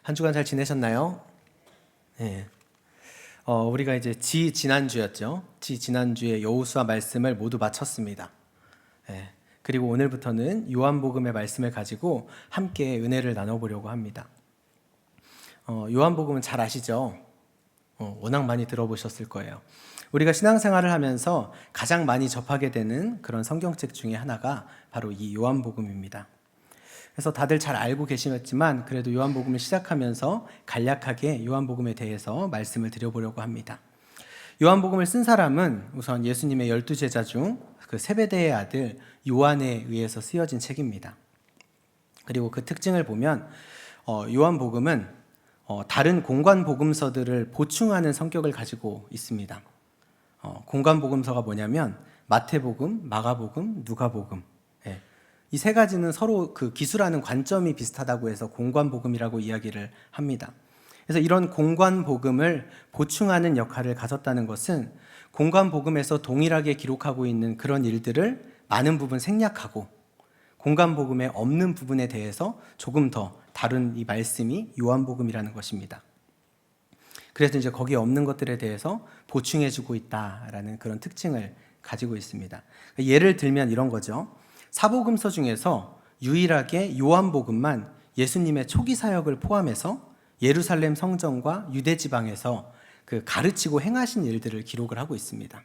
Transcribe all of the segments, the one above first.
한 주간 잘 지내셨나요? 네. 우리가 이제 지난주였죠. 지난주에 여호수아 말씀을 모두 마쳤습니다. 네. 그리고 오늘부터는 요한복음의 말씀을 가지고 함께 은혜를 나눠보려고 합니다. 요한복음은 잘 아시죠? 워낙 많이 들어보셨을 거예요. 우리가 신앙생활을 하면서 가장 많이 접하게 되는 그런 성경책 중에 하나가 바로 이 요한복음입니다. 그래서 다들 잘 알고 계시겠지만 그래도 요한복음을 시작하면서 간략하게 요한복음에 대해서 말씀을 드려보려고 합니다. 요한복음을 쓴 사람은 우선 예수님의 12제자 중 그 세베대의 아들 요한에 의해서 쓰여진 책입니다. 그리고 그 특징을 보면 요한복음은 다른 공관복음서들을 보충하는 성격을 가지고 있습니다. 공관복음서가 뭐냐면 마태복음, 마가복음, 누가복음, 이 세 가지는 서로 그 기술하는 관점이 비슷하다고 해서 공관복음이라고 이야기를 합니다. 그래서 이런 공관복음을 보충하는 역할을 가졌다는 것은 공관복음에서 동일하게 기록하고 있는 그런 일들을 많은 부분 생략하고 공관복음에 없는 부분에 대해서 조금 더 다룬 이 말씀이 요한복음이라는 것입니다. 그래서 이제 거기에 없는 것들에 대해서 보충해주고 있다라는 그런 특징을 가지고 있습니다. 예를 들면 이런 거죠. 사복음서 중에서 유일하게 요한복음만 예수님의 초기 사역을 포함해서 예루살렘 성전과 유대 지방에서 그 가르치고 행하신 일들을 기록을 하고 있습니다.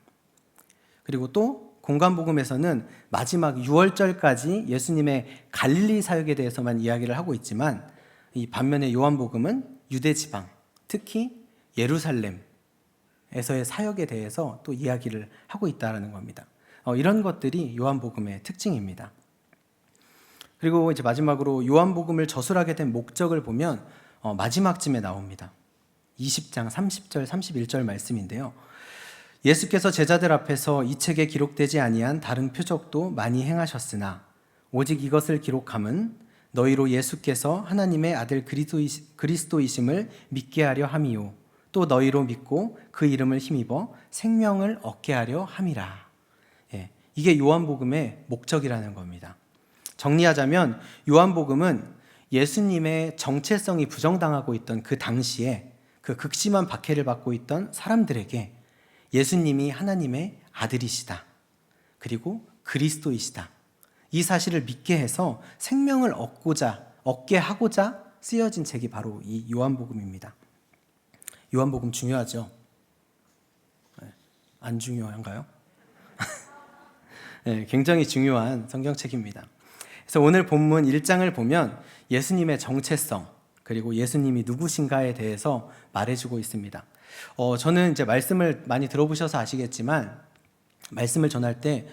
그리고 또 공관복음에서는 마지막 6월절까지 예수님의 갈릴리 사역에 대해서만 이야기를 하고 있지만 이 반면에 요한복음은 유대 지방, 특히 예루살렘에서의 사역에 대해서 또 이야기를 하고 있다는 겁니다. 이런 것들이 요한복음의 특징입니다. 그리고 이제 마지막으로 요한복음을 저술하게 된 목적을 보면 마지막쯤에 나옵니다. 20장 30절 31절 말씀인데요. 예수께서 제자들 앞에서 이 책에 기록되지 아니한 다른 표적도 많이 행하셨으나 오직 이것을 기록함은 너희로 예수께서 하나님의 아들 그리스도이심을 믿게 하려 함이요 또 너희로 믿고 그 이름을 힘입어 생명을 얻게 하려 함이라. 이게 요한복음의 목적이라는 겁니다. 정리하자면 요한복음은 예수님의 정체성이 부정당하고 있던 그 당시에 그 극심한 박해를 받고 있던 사람들에게 예수님이 하나님의 아들이시다. 그리고 그리스도이시다. 이 사실을 믿게 해서 생명을 얻게 하고자 쓰여진 책이 바로 이 요한복음입니다. 요한복음 중요하죠? 안 중요한가요? 굉장히 중요한 성경책입니다. 그래서 오늘 본문 1장을 보면 예수님의 정체성 그리고 예수님이 누구신가에 대해서 말해주고 있습니다. 저는 이제 말씀을 많이 들어보셔서 아시겠지만 말씀을 전할 때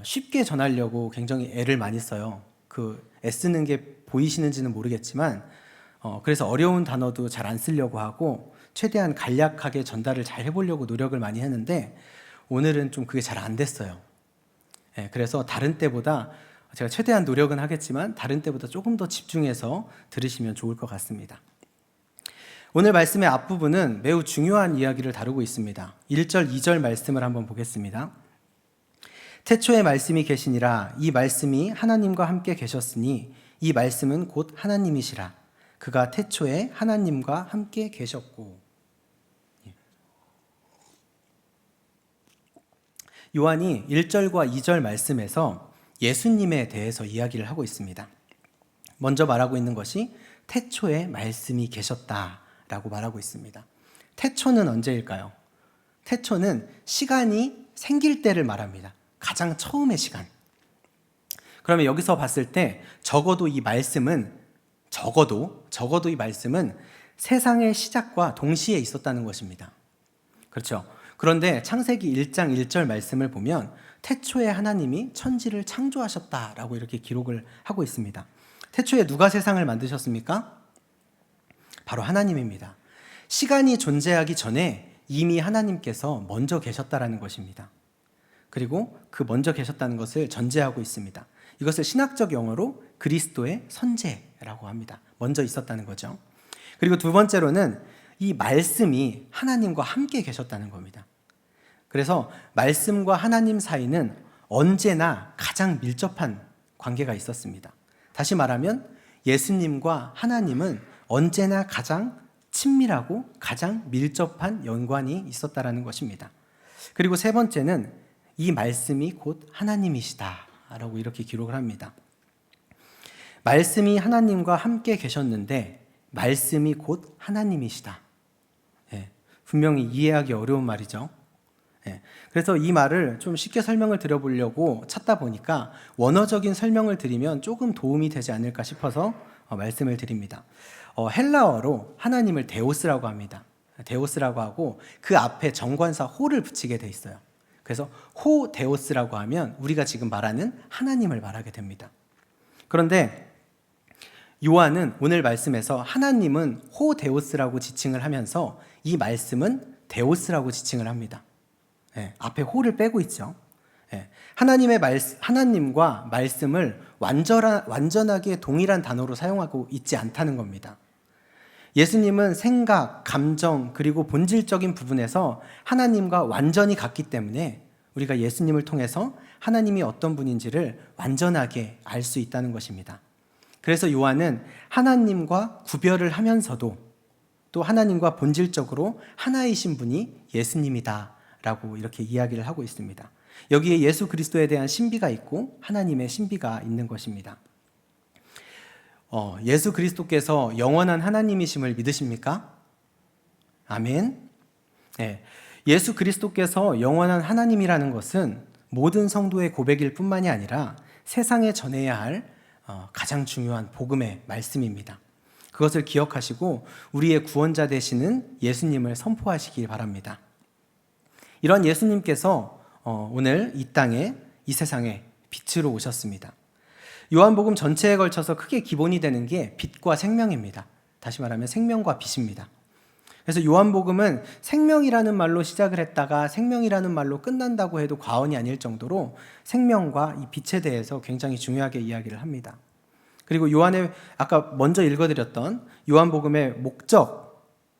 쉽게 전하려고 굉장히 애를 많이 써요. 그 애쓰는 게 보이시는지는 모르겠지만 그래서 어려운 단어도 잘 안 쓰려고 하고 최대한 간략하게 전달을 잘 해보려고 노력을 많이 했는데 오늘은 좀 그게 잘 안 됐어요. 그래서 다른 때보다 제가 최대한 노력은 하겠지만 다른 때보다 조금 더 집중해서 들으시면 좋을 것 같습니다. 오늘 말씀의 앞부분은 매우 중요한 이야기를 다루고 있습니다. 1절, 2절 말씀을 한번 보겠습니다. 태초에 말씀이 계시니라 이 말씀이 하나님과 함께 계셨으니 이 말씀은 곧 하나님이시라 그가 태초에 하나님과 함께 계셨고. 요한이 1절과 2절 말씀에서 예수님에 대해서 이야기를 하고 있습니다. 먼저 말하고 있는 것이 태초에 말씀이 계셨다라고 말하고 있습니다. 태초는 언제일까요? 태초는 시간이 생길 때를 말합니다. 가장 처음의 시간. 그러면 여기서 봤을 때 적어도 이 말씀은 세상의 시작과 동시에 있었다는 것입니다. 그렇죠? 그런데 창세기 1장 1절 말씀을 보면 태초에 하나님이 천지를 창조하셨다라고 이렇게 기록을 하고 있습니다. 태초에 누가 세상을 만드셨습니까? 바로 하나님입니다. 시간이 존재하기 전에 이미 하나님께서 먼저 계셨다라는 것입니다. 그리고 그 먼저 계셨다는 것을 전제하고 있습니다. 이것을 신학적 용어로 그리스도의 선제라고 합니다. 먼저 있었다는 거죠. 그리고 두 번째로는 이 말씀이 하나님과 함께 계셨다는 겁니다. 그래서 말씀과 하나님 사이는 언제나 가장 밀접한 관계가 있었습니다. 다시 말하면 예수님과 하나님은 언제나 가장 친밀하고 가장 밀접한 연관이 있었다라는 것입니다. 그리고 세 번째는 이 말씀이 곧 하나님이시다라고 이렇게 기록을 합니다. 말씀이 하나님과 함께 계셨는데 말씀이 곧 하나님이시다. 분명히 이해하기 어려운 말이죠. 그래서 이 말을 좀 쉽게 설명을 드려보려고 찾다 보니까 원어적인 설명을 드리면 조금 도움이 되지 않을까 싶어서 말씀을 드립니다. 헬라어로 하나님을 데오스라고 합니다. 데오스라고 하고 그 앞에 정관사 호를 붙이게 돼 있어요. 그래서 호 데오스라고 하면 우리가 지금 말하는 하나님을 말하게 됩니다. 그런데 요한은 오늘 말씀에서 하나님은 호 데오스라고 지칭을 하면서 이 말씀은 데오스라고 지칭을 합니다. 앞에 호를 빼고 있죠. 하나님과 말씀을 완전하게 동일한 단어로 사용하고 있지 않다는 겁니다. 예수님은 생각, 감정, 그리고 본질적인 부분에서 하나님과 완전히 같기 때문에 우리가 예수님을 통해서 하나님이 어떤 분인지를 완전하게 알 수 있다는 것입니다. 그래서 요한은 하나님과 구별을 하면서도 또 하나님과 본질적으로 하나이신 분이 예수님이다 라고 이렇게 이야기를 하고 있습니다. 여기에 예수 그리스도에 대한 신비가 있고 하나님의 신비가 있는 것입니다. 예수 그리스도께서 영원한 하나님이심을 믿으십니까? 아멘. 예수 그리스도께서 영원한 하나님이라는 것은 모든 성도의 고백일 뿐만이 아니라 세상에 전해야 할 가장 중요한 복음의 말씀입니다. 그것을 기억하시고 우리의 구원자 되시는 예수님을 선포하시길 바랍니다. 이런 예수님께서 오늘 이 땅에, 이 세상에 빛으로 오셨습니다. 요한복음 전체에 걸쳐서 크게 기본이 되는 게 빛과 생명입니다. 다시 말하면 생명과 빛입니다. 그래서 요한복음은 생명이라는 말로 시작을 했다가 생명이라는 말로 끝난다고 해도 과언이 아닐 정도로 생명과 이 빛에 대해서 굉장히 중요하게 이야기를 합니다. 그리고 요한의 아까 먼저 읽어드렸던 요한복음의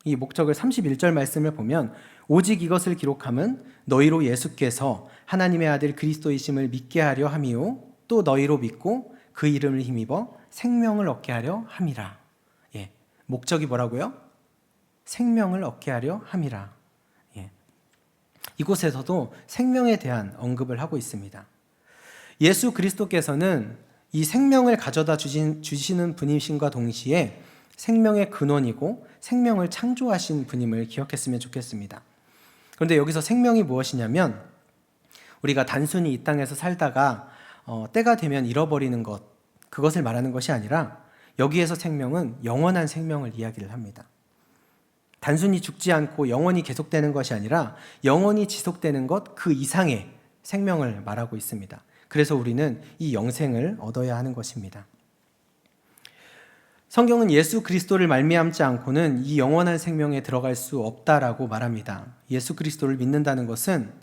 이 목적을 31절 말씀을 보면 오직 이것을 기록함은 너희로 예수께서 하나님의 아들 그리스도이심을 믿게 하려 함이요 또 너희로 믿고 그 이름을 힘입어 생명을 얻게 하려 함이라. 목적이 뭐라고요? 생명을 얻게 하려 함이라. 이곳에서도 생명에 대한 언급을 하고 있습니다. 예수 그리스도께서는 이 생명을 가져다 주시는 분이심과 동시에 생명의 근원이고 생명을 창조하신 분임을 기억했으면 좋겠습니다. 그런데 여기서 생명이 무엇이냐면 우리가 단순히 이 땅에서 살다가 때가 되면 잃어버리는 것, 그것을 말하는 것이 아니라 여기에서 생명은 영원한 생명을 이야기를 합니다. 단순히 죽지 않고 영원히 계속되는 것이 아니라 영원히 지속되는 것 그 이상의 생명을 말하고 있습니다. 그래서 우리는 이 영생을 얻어야 하는 것입니다. 성경은 예수 그리스도를 말미암지 않고는 이 영원한 생명에 들어갈 수 없다라고 말합니다. 예수 그리스도를 믿는다는 것은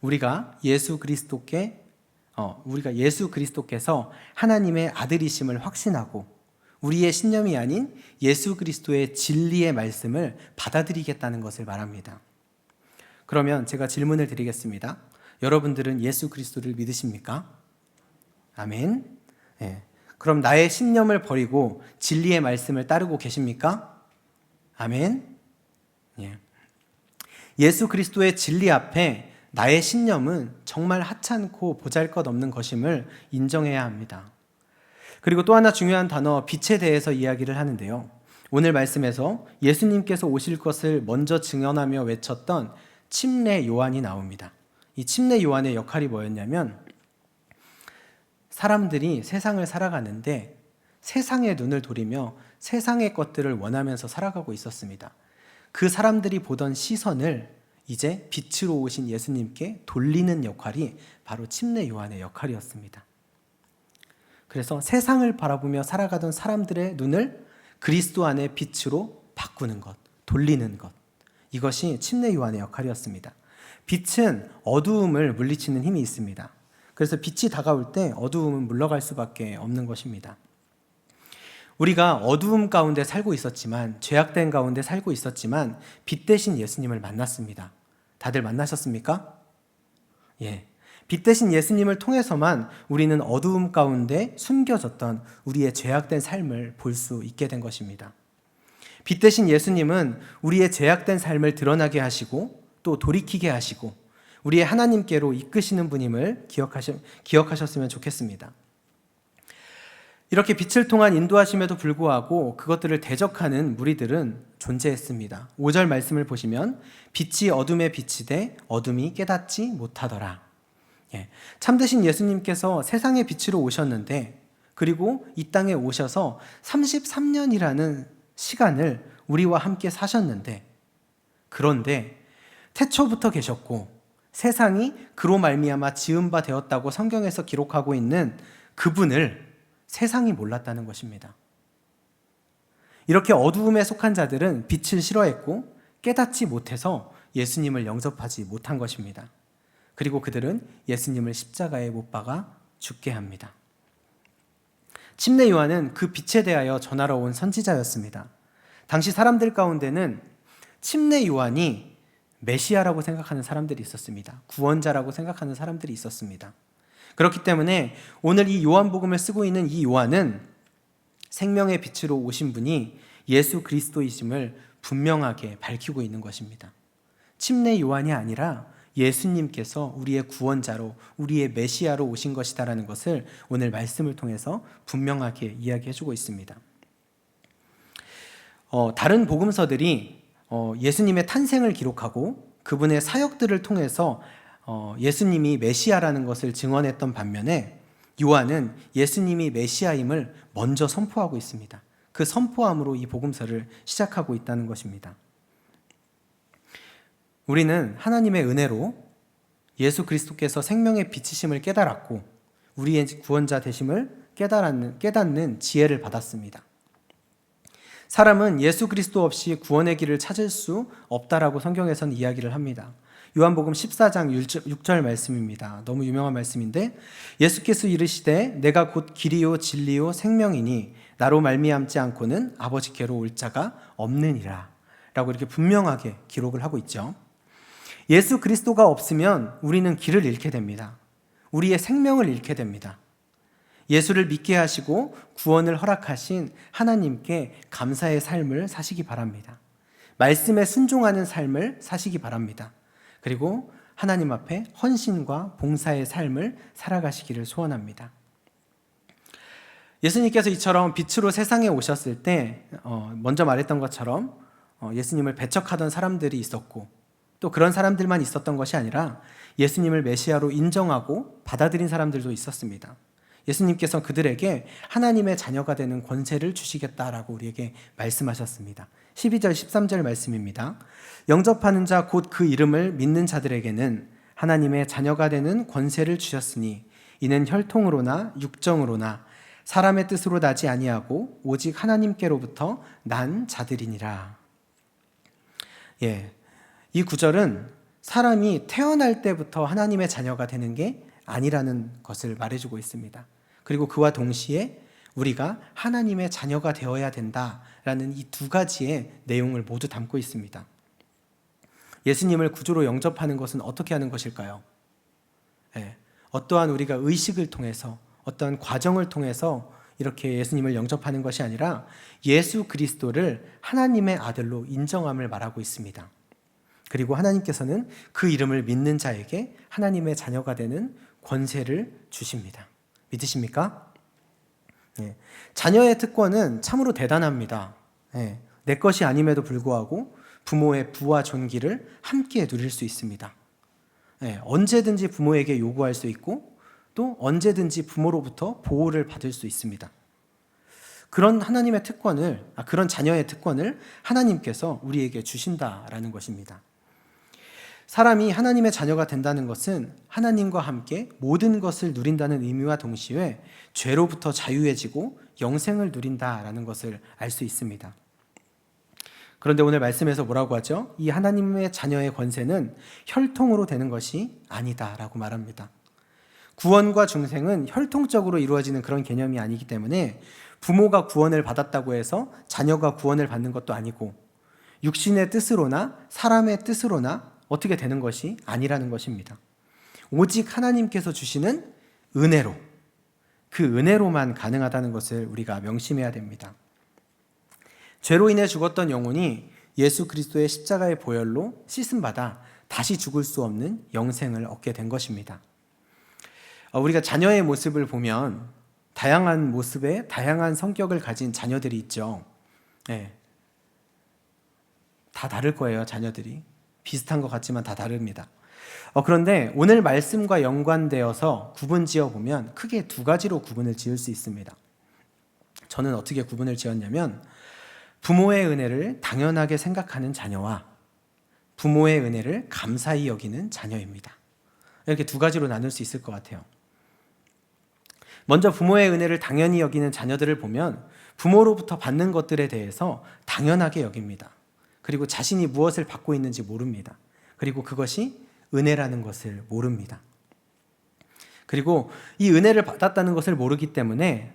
우리가 예수 그리스도께서 하나님의 아들이심을 확신하고 우리의 신념이 아닌 예수 그리스도의 진리의 말씀을 받아들이겠다는 것을 말합니다. 그러면 제가 질문을 드리겠습니다. 여러분들은 예수 그리스도를 믿으십니까? 아멘. 그럼 나의 신념을 버리고 진리의 말씀을 따르고 계십니까? 아멘. 예수 그리스도의 진리 앞에 나의 신념은 정말 하찮고 보잘것없는 것임을 인정해야 합니다. 그리고 또 하나 중요한 단어 빛에 대해서 이야기를 하는데요. 오늘 말씀에서 예수님께서 오실 것을 먼저 증언하며 외쳤던 침례 요한이 나옵니다. 이 침례 요한의 역할이 뭐였냐면 사람들이 세상을 살아가는데 세상의 눈을 돌리며 세상의 것들을 원하면서 살아가고 있었습니다. 그 사람들이 보던 시선을 이제 빛으로 오신 예수님께 돌리는 역할이 바로 침례 요한의 역할이었습니다. 그래서 세상을 바라보며 살아가던 사람들의 눈을 그리스도 안의 빛으로 바꾸는 것, 돌리는 것. 이것이 침례 요한의 역할이었습니다. 빛은 어두움을 물리치는 힘이 있습니다. 그래서 빛이 다가올 때 어두움은 물러갈 수밖에 없는 것입니다. 우리가 어두움 가운데 살고 있었지만, 죄악된 가운데 살고 있었지만 빛 대신 예수님을 만났습니다. 다들 만나셨습니까? 빛 대신 예수님을 통해서만 우리는 어두움 가운데 숨겨졌던 우리의 죄악된 삶을 볼 수 있게 된 것입니다. 빛 대신 예수님은 우리의 제약된 삶을 드러나게 하시고 또 돌이키게 하시고 우리의 하나님께로 이끄시는 분임을 기억하셨으면 좋겠습니다. 이렇게 빛을 통한 인도하심에도 불구하고 그것들을 대적하는 무리들은 존재했습니다. 5절 말씀을 보시면 빛이 어둠에 비치되 어둠이 깨닫지 못하더라. 참되신 예수님께서 세상의 빛으로 오셨는데 그리고 이 땅에 오셔서 33년이라는 시간을 우리와 함께 사셨는데 그런데 태초부터 계셨고 세상이 그로 말미암아 지은 바 되었다고 성경에서 기록하고 있는 그분을 세상이 몰랐다는 것입니다. 이렇게 어두움에 속한 자들은 빛을 싫어했고 깨닫지 못해서 예수님을 영접하지 못한 것입니다. 그리고 그들은 예수님을 십자가에 못 박아 죽게 합니다. 침례 요한은 그 빛에 대하여 전하러 온 선지자였습니다. 당시 사람들 가운데는 침례 요한이 메시아라고 생각하는 사람들이 있었습니다. 구원자라고 생각하는 사람들이 있었습니다. 그렇기 때문에 오늘 이 요한복음을 쓰고 있는 이 요한은 생명의 빛으로 오신 분이 예수 그리스도이심을 분명하게 밝히고 있는 것입니다. 침례 요한이 아니라 예수님께서 우리의 구원자로 우리의 메시아로 오신 것이다라는 것을 오늘 말씀을 통해서 분명하게 이야기해주고 있습니다. 다른 복음서들이 예수님의 탄생을 기록하고 그분의 사역들을 통해서 예수님이 메시아라는 것을 증언했던 반면에 요한은 예수님이 메시아임을 먼저 선포하고 있습니다. 그 선포함으로 이 복음서를 시작하고 있다는 것입니다. 우리는 하나님의 은혜로 예수 그리스도께서 생명의 빛이심을 깨달았고 우리의 구원자 되심을 깨닫는 지혜를 받았습니다. 사람은 예수 그리스도 없이 구원의 길을 찾을 수 없다라고 성경에서는 이야기를 합니다. 요한복음 14장 6절 말씀입니다. 너무 유명한 말씀인데 예수께서 이르시되 내가 곧 길이요 진리요 생명이니 나로 말미암지 않고는 아버지께로 올 자가 없느니라 라고 이렇게 분명하게 기록을 하고 있죠. 예수 그리스도가 없으면 우리는 길을 잃게 됩니다. 우리의 생명을 잃게 됩니다. 예수를 믿게 하시고 구원을 허락하신 하나님께 감사의 삶을 사시기 바랍니다. 말씀에 순종하는 삶을 사시기 바랍니다. 그리고 하나님 앞에 헌신과 봉사의 삶을 살아가시기를 소원합니다. 예수님께서 이처럼 빛으로 세상에 오셨을 때 먼저 말했던 것처럼 예수님을 배척하던 사람들이 있었고 또 그런 사람들만 있었던 것이 아니라 예수님을 메시아로 인정하고 받아들인 사람들도 있었습니다. 예수님께서 그들에게 하나님의 자녀가 되는 권세를 주시겠다라고 우리에게 말씀하셨습니다. 12절 13절 말씀입니다. 영접하는 자 곧 그 이름을 믿는 자들에게는 하나님의 자녀가 되는 권세를 주셨으니 이는 혈통으로나 육정으로나 사람의 뜻으로 나지 아니하고 오직 하나님께로부터 난 자들이니라. 이 구절은 사람이 태어날 때부터 하나님의 자녀가 되는 게 아니라는 것을 말해주고 있습니다. 그리고 그와 동시에 우리가 하나님의 자녀가 되어야 된다라는 이 두 가지의 내용을 모두 담고 있습니다. 예수님을 구주로 영접하는 것은 어떻게 하는 것일까요? 어떠한 우리가 의식을 통해서 어떠한 과정을 통해서 이렇게 예수님을 영접하는 것이 아니라 예수 그리스도를 하나님의 아들로 인정함을 말하고 있습니다. 그리고 하나님께서는 그 이름을 믿는 자에게 하나님의 자녀가 되는 권세를 주십니다. 믿으십니까? 자녀의 특권은 참으로 대단합니다. 내 것이 아님에도 불구하고 부모의 부와 존귀를 함께 누릴 수 있습니다. 언제든지 부모에게 요구할 수 있고 또 언제든지 부모로부터 보호를 받을 수 있습니다. 그런 하나님의 특권을, 그런 자녀의 특권을 하나님께서 우리에게 주신다라는 것입니다. 사람이 하나님의 자녀가 된다는 것은 하나님과 함께 모든 것을 누린다는 의미와 동시에 죄로부터 자유해지고 영생을 누린다라는 것을 알 수 있습니다. 그런데 오늘 말씀에서 뭐라고 하죠? 이 하나님의 자녀의 권세는 혈통으로 되는 것이 아니다라고 말합니다. 구원과 중생은 혈통적으로 이루어지는 그런 개념이 아니기 때문에 부모가 구원을 받았다고 해서 자녀가 구원을 받는 것도 아니고 육신의 뜻으로나 사람의 뜻으로나 어떻게 되는 것이 아니라는 것입니다. 오직 하나님께서 주시는 은혜로, 그 은혜로만 가능하다는 것을 우리가 명심해야 됩니다. 죄로 인해 죽었던 영혼이 예수 그리스도의 십자가의 보혈로 씻음받아 다시 죽을 수 없는 영생을 얻게 된 것입니다. 우리가 자녀의 모습을 보면 다양한 모습의 다양한 성격을 가진 자녀들이 있죠. 네. 다 다를 거예요, 자녀들이. 비슷한 것 같지만 다 다릅니다. 그런데 오늘 말씀과 연관되어서 구분 지어 보면 크게 두 가지로 구분을 지을 수 있습니다. 저는 어떻게 구분을 지었냐면 부모의 은혜를 당연하게 생각하는 자녀와 부모의 은혜를 감사히 여기는 자녀입니다. 이렇게 두 가지로 나눌 수 있을 것 같아요. 먼저 부모의 은혜를 당연히 여기는 자녀들을 보면 부모로부터 받는 것들에 대해서 당연하게 여깁니다. 그리고 자신이 무엇을 받고 있는지 모릅니다. 그리고 그것이 은혜라는 것을 모릅니다. 그리고 이 은혜를 받았다는 것을 모르기 때문에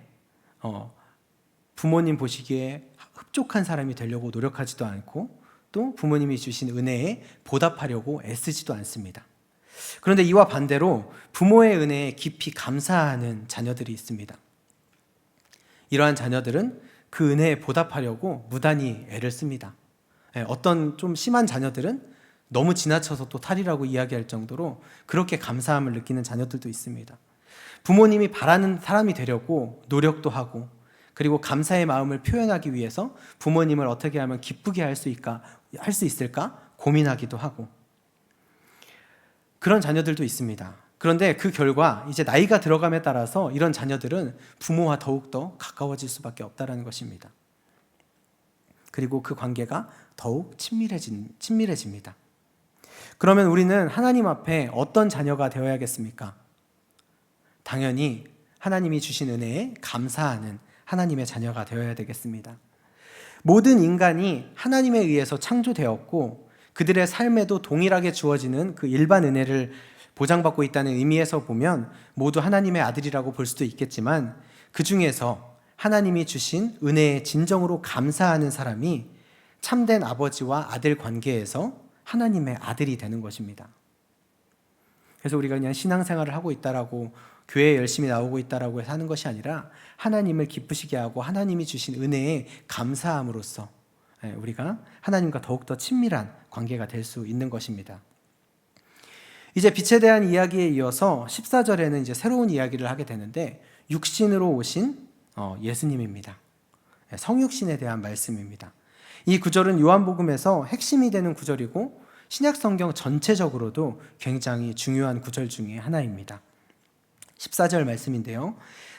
부모님 보시기에 흡족한 사람이 되려고 노력하지도 않고 또 부모님이 주신 은혜에 보답하려고 애쓰지도 않습니다. 그런데 이와 반대로 부모의 은혜에 깊이 감사하는 자녀들이 있습니다. 이러한 자녀들은 그 은혜에 보답하려고 무단히 애를 씁니다. 어떤 좀 심한 자녀들은 너무 지나쳐서 또 탈이라고 이야기할 정도로 그렇게 감사함을 느끼는 자녀들도 있습니다. 부모님이 바라는 사람이 되려고 노력도 하고 그리고 감사의 마음을 표현하기 위해서 부모님을 어떻게 하면 기쁘게 할 수 있을까 고민하기도 하고 그런 자녀들도 있습니다. 그런데 그 결과 이제 나이가 들어감에 따라서 이런 자녀들은 부모와 더욱더 가까워질 수밖에 없다는 것입니다. 그리고 그 관계가 더욱 친밀해집니다. 그러면 우리는 하나님 앞에 어떤 자녀가 되어야겠습니까? 당연히 하나님이 주신 은혜에 감사하는 하나님의 자녀가 되어야 되겠습니다. 모든 인간이 하나님에 의해서 창조되었고 그들의 삶에도 동일하게 주어지는 그 일반 은혜를 보장받고 있다는 의미에서 보면 모두 하나님의 아들이라고 볼 수도 있겠지만 그 중에서 하나님이 주신 은혜에 진정으로 감사하는 사람이 참된 아버지와 아들 관계에서 하나님의 아들이 되는 것입니다. 그래서 우리가 그냥 신앙생활을 하고 있다라고 교회에 열심히 나오고 있다라고 해서 하는 것이 아니라 하나님을 기쁘시게 하고 하나님이 주신 은혜에 감사함으로써 우리가 하나님과 더욱더 친밀한 관계가 될 수 있는 것입니다. 이제 빛에 대한 이야기에 이어서 14절에는 이제 새로운 이야기를 하게 되는데 육신으로 오신 예수님입니다. 성육신에 대한 말씀입니다. 이 구절은 요한복음에서 핵심이 되는 구절이고 신약성경 전체적으로도 굉장히 중요한 구절 중에 하나입니다. 14절 말씀인데요.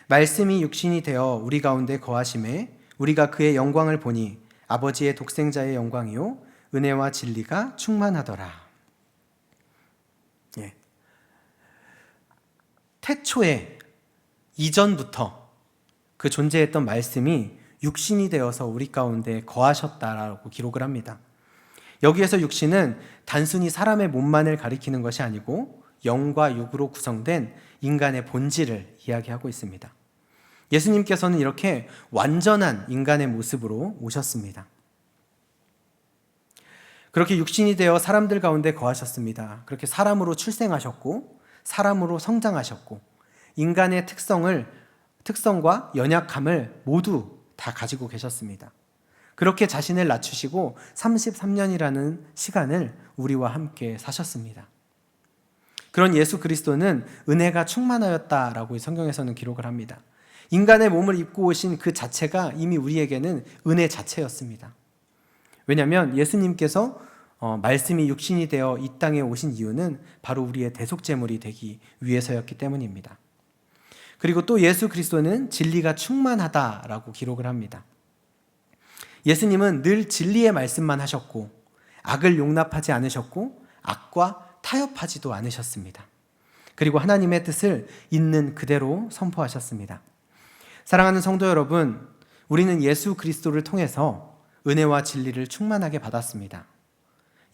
말씀이 육신이 되어 우리 가운데 거하심에 우리가 그의 영광을 보니 아버지의 독생자의 영광이요 은혜와 진리가 충만하더라. 예. 태초에 이전부터 그 존재했던 말씀이 육신이 되어서 우리 가운데 거하셨다라고 기록을 합니다. 여기에서 육신은 단순히 사람의 몸만을 가리키는 것이 아니고 영과 육으로 구성된 인간의 본질을 이야기하고 있습니다. 예수님께서는 이렇게 완전한 인간의 모습으로 오셨습니다. 그렇게 육신이 되어 사람들 가운데 거하셨습니다. 그렇게 사람으로 출생하셨고 사람으로 성장하셨고 인간의 특성과 연약함을 모두 다 가지고 계셨습니다. 그렇게 자신을 낮추시고 33년이라는 시간을 우리와 함께 사셨습니다. 그런 예수 그리스도는 은혜가 충만하였다라고 성경에서는 기록을 합니다. 인간의 몸을 입고 오신 그 자체가 이미 우리에게는 은혜 자체였습니다. 왜냐하면 예수님께서 말씀이 육신이 되어 이 땅에 오신 이유는 바로 우리의 대속제물이 되기 위해서였기 때문입니다. 그리고 또 예수 그리스도는 진리가 충만하다라고 기록을 합니다. 예수님은 늘 진리의 말씀만 하셨고 악을 용납하지 않으셨고 악과 타협하지도 않으셨습니다. 그리고 하나님의 뜻을 있는 그대로 선포하셨습니다. 사랑하는 성도 여러분, 우리는 예수 그리스도를 통해서 은혜와 진리를 충만하게 받았습니다.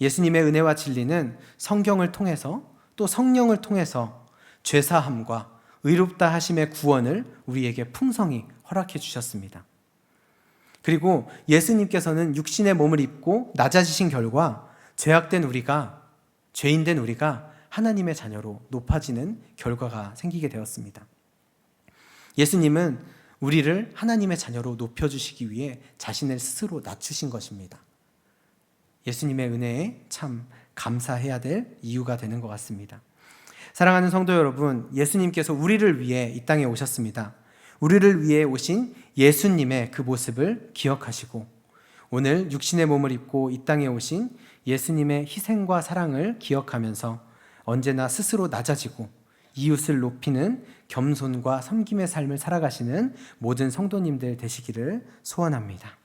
예수님의 은혜와 진리는 성경을 통해서 또 성령을 통해서 죄사함과 의롭다 하심의 구원을 우리에게 풍성히 허락해 주셨습니다. 그리고 예수님께서는 육신의 몸을 입고 낮아지신 결과 죄인된 우리가 하나님의 자녀로 높아지는 결과가 생기게 되었습니다. 예수님은 우리를 하나님의 자녀로 높여주시기 위해 자신을 스스로 낮추신 것입니다. 예수님의 은혜에 참 감사해야 될 이유가 되는 것 같습니다. 사랑하는 성도 여러분, 예수님께서 우리를 위해 이 땅에 오셨습니다. 우리를 위해 오신 예수님의 그 모습을 기억하시고 오늘 육신의 몸을 입고 이 땅에 오신 예수님의 희생과 사랑을 기억하면서 언제나 스스로 낮아지고 이웃을 높이는 겸손과 섬김의 삶을 살아가시는 모든 성도님들 되시기를 소원합니다.